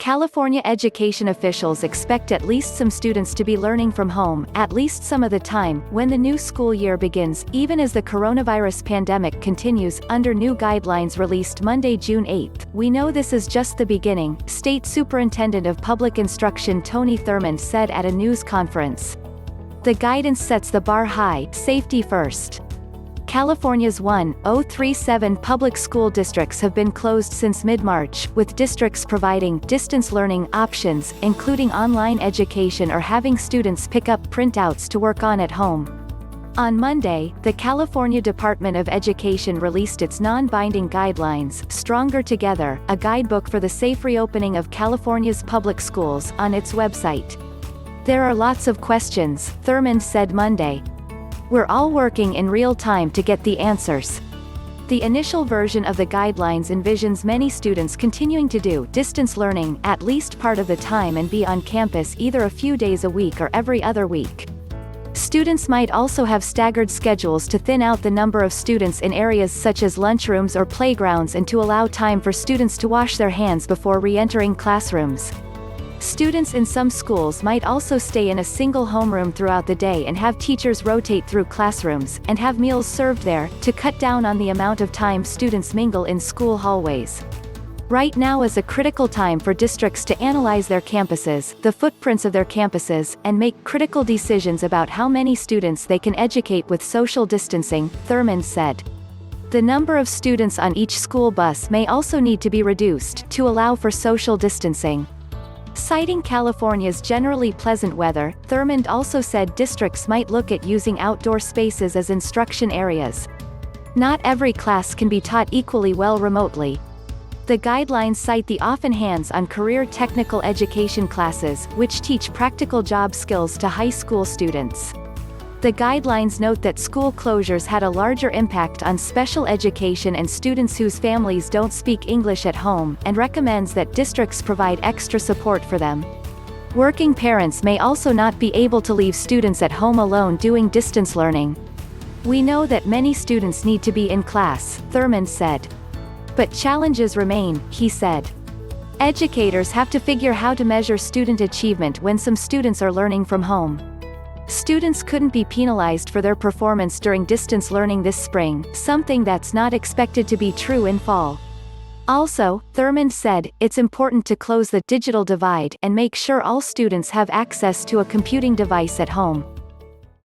California education officials expect at least some students to be learning from home, at least some of the time, when the new school year begins, even as the coronavirus pandemic continues, under new guidelines released Monday, June 8. "We know this is just the beginning," State Superintendent of Public Instruction Tony Thurmond said at a news conference. "The guidance sets the bar high, safety first." California's 1,037 public school districts have been closed since mid-March, with districts providing distance learning options, including online education or having students pick up printouts to work on at home. On Monday, the California Department of Education released its non-binding guidelines, Stronger Together, a guidebook for the safe reopening of California's public schools, on its website. "There are lots of questions," Thurmond said Monday. "We're all working in real time to get the answers." The initial version of the guidelines envisions many students continuing to do distance learning at least part of the time and be on campus either a few days a week or every other week. Students might also have staggered schedules to thin out the number of students in areas such as lunchrooms or playgrounds and to allow time for students to wash their hands before re-entering classrooms. Students in some schools might also stay in a single homeroom throughout the day and have teachers rotate through classrooms, and have meals served there, to cut down on the amount of time students mingle in school hallways. Right now is a critical time for districts to analyze their campuses, the footprints of their campuses, and make critical decisions about how many students they can educate with social distancing, Thurmond said. The number of students on each school bus may also need to be reduced, to allow for social distancing. Citing California's generally pleasant weather, Thurmond also said districts might look at using outdoor spaces as instruction areas. Not every class can be taught equally well remotely. The guidelines cite the often hands-on career technical education classes, which teach practical job skills to high school students. The guidelines note that school closures had a larger impact on special education and students whose families don't speak English at home, and recommends that districts provide extra support for them. Working parents may also not be able to leave students at home alone doing distance learning. "We know that many students need to be in class," Thurmond said. "But challenges remain," he said. "Educators have to figure how to measure student achievement when some students are learning from home. Students couldn't be penalized for their performance during distance learning this spring, something that's not expected to be true in fall." Also, Thurmond said, "It's important to close the digital divide and make sure all students have access to a computing device at home."